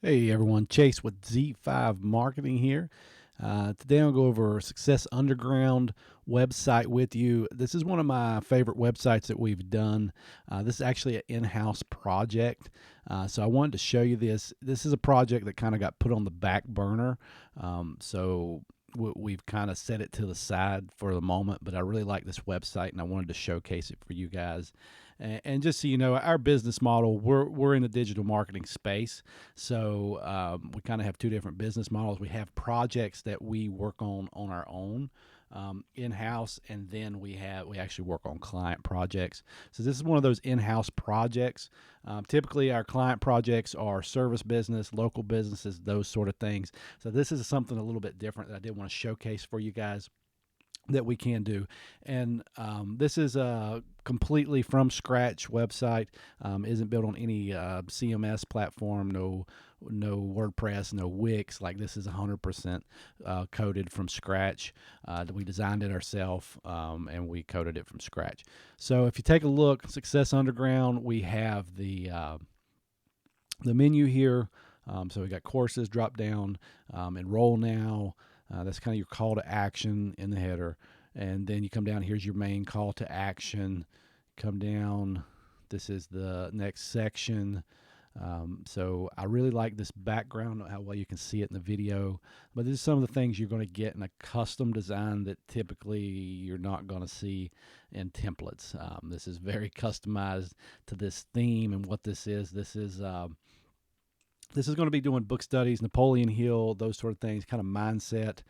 Hey everyone, Chase with Z5 Marketing here. Today I'll go over Success Underground website with you. This is one of my favorite websites that we've done. This is actually an in-house project, so I wanted to show you this. This is a project that kind of got put on the back burner, so we've kind of set it to the side for the moment. But I really like this website, and I wanted to showcase it for you guys. And just so you know, our business model, we're in the digital marketing space. So we kind of have two different business models. We have projects that we work on our own in house, and then we actually work on client projects. So this is one of those in house projects. Typically, our client projects are service business, local businesses, those sort of things. So this is something a little bit different that I did want to showcase for you guys that we can do. And this is a completely from scratch website. Isn't built on any CMS platform, no WordPress, no Wix. Like, this is 100% coded from scratch. We designed it ourselves, and we coded it from scratch. So if you take a look, Success Underground, we have the menu here. So we got courses, drop down, enroll now. That's kind of your call to action in the header. And then you come down, here's your main call to action. Come down, this is the next section. So I really like this background, how well you can see it in the video. But this is some of the things you're going to get in a custom design that typically you're not going to see in templates. This is very customized to this theme and what this is. This is going to be doing book studies, Napoleon Hill, those sort of things, kind of mindset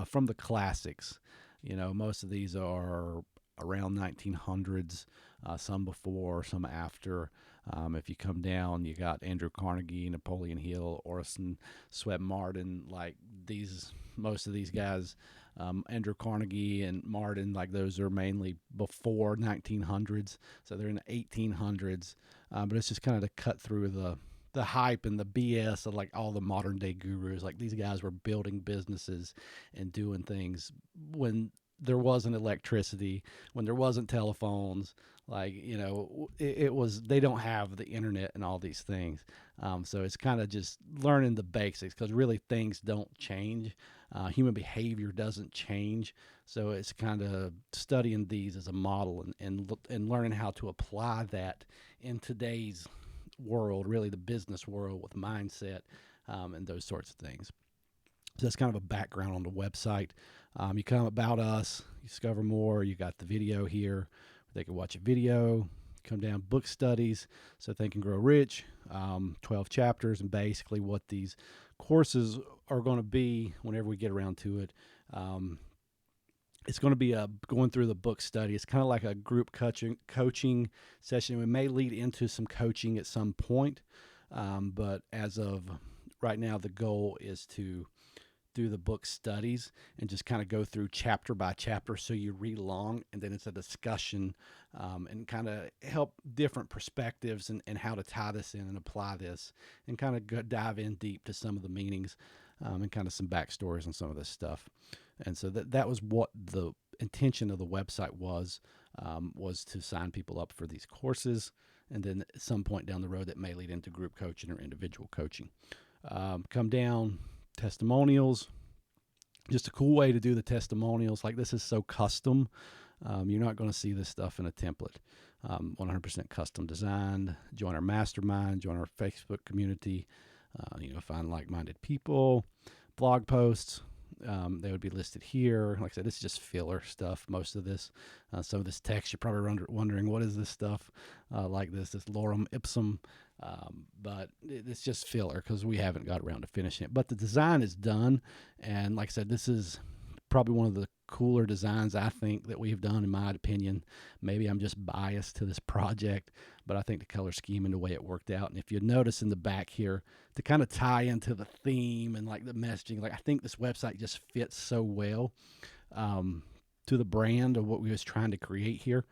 from the classics. You know, most of these are around 1900s, some before, some after. If you come down, you got Andrew Carnegie, Napoleon Hill, Orison Swett Marden. Like, these, most of these guys, Andrew Carnegie and Marden, like, those are mainly before 1900s. So they're in the 1800s. But it's just kind of to cut through the hype and the BS of like all the modern day gurus. Like, these guys were building businesses and doing things when there wasn't electricity, when there wasn't telephones. Like, you know, it was, they don't have the internet and all these things. So it's kind of just learning the basics, because really things don't change. Human behavior doesn't change. So it's kind of studying these as a model, and learning how to apply that in today's world, really the business world, with mindset, and those sorts of things. So that's kind of a background on the website. You come about us, you discover more. You got the video here. They can watch a video. Come down, book studies, so Think and Grow Rich, 12 chapters, and basically what these courses are going to be whenever we get around to it. It's going to be going through the book study. It's kind of like a group coaching session. We may lead into some coaching at some point, but as of right now, the goal is to do the book studies and just kind of go through chapter by chapter, so you read along, and then it's a discussion, and kind of help different perspectives, and how to tie this in and apply this, and kind of dive in deep to some of the meanings, and kind of some backstories on some of this stuff. And so that was what the intention of the website was to sign people up for these courses, and then at some point down the road that may lead into group coaching or individual coaching. Come down, testimonials. Just a cool way to do the testimonials. Like, this is so custom. You're not going to see this stuff in a template. 100% custom designed. Join our mastermind, join our Facebook community, find like-minded people. Blog posts, they would be listed here. Like I said, this is just filler stuff, most of this. Some of this text, you're probably wondering, what is this stuff? Like this lorem ipsum. But it's just filler because we haven't got around to finishing it. But the design is done. And like I said, this is probably one of the cooler designs I think that we've done, in my opinion. Maybe I'm just biased to this project, but I think the color scheme and the way it worked out. And if you notice in the back here, to kind of tie into the theme and like the messaging, like, I think this website just fits so well to the brand of what we was trying to create here.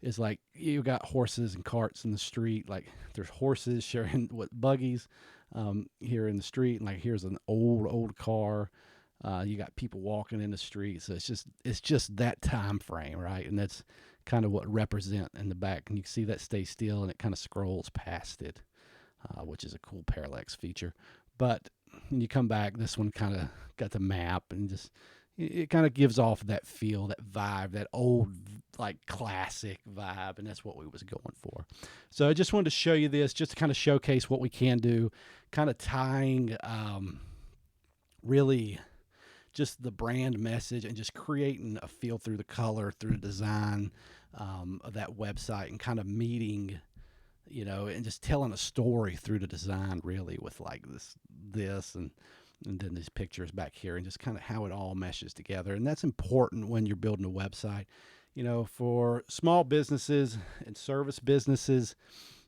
Is like, you got horses and carts in the street. Like, there's horses sharing with buggies here in the street, and like, here's an old car. You got people walking in the street. So it's just that time frame, right? And that's kind of what represent in the back. And you can see that stay still, and it kind of scrolls past it, which is a cool parallax feature. But when you come back, this one kind of got the map and just it kind of gives off that feel, that vibe, that old like classic vibe, and that's what we was going for. So I just wanted to show you this, just to kind of showcase what we can do, kind of tying really just the brand message and just creating a feel through the color, through the design of that website, and kind of meeting, and just telling a story through the design, really, with like this and then these pictures back here, and just kind of how it all meshes together. And that's important when you're building a website. For small businesses and service businesses,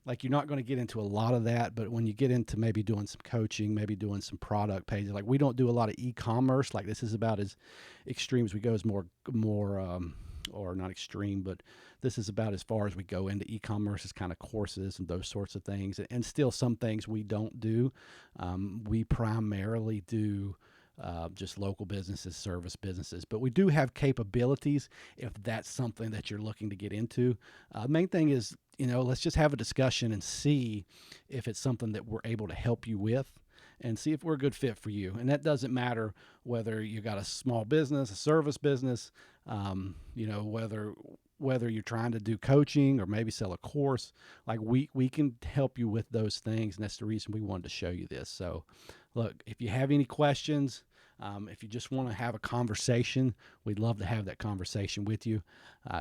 like, you're not going to get into a lot of that, but when you get into maybe doing some coaching, maybe doing some product pages, like we don't do a lot of e-commerce. Like, this is about as extreme as we go, is more or not extreme, but this is about as far as we go into e-commerce, is kind of courses and those sorts of things. And still some things we don't do. We primarily do just local businesses, service businesses, but we do have capabilities if that's something that you're looking to get into. Main thing is, let's just have a discussion and see if it's something that we're able to help you with, and see if we're a good fit for you. And that doesn't matter whether you got a small business, a service business, whether you're trying to do coaching or maybe sell a course. Like, we can help you with those things, and that's the reason we wanted to show you this. So look, if you have any questions, if you just want to have a conversation, we'd love to have that conversation with you.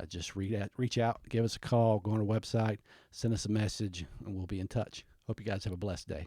Just reach out, give us a call, go on our website, send us a message, and we'll be in touch. Hope you guys have a blessed day.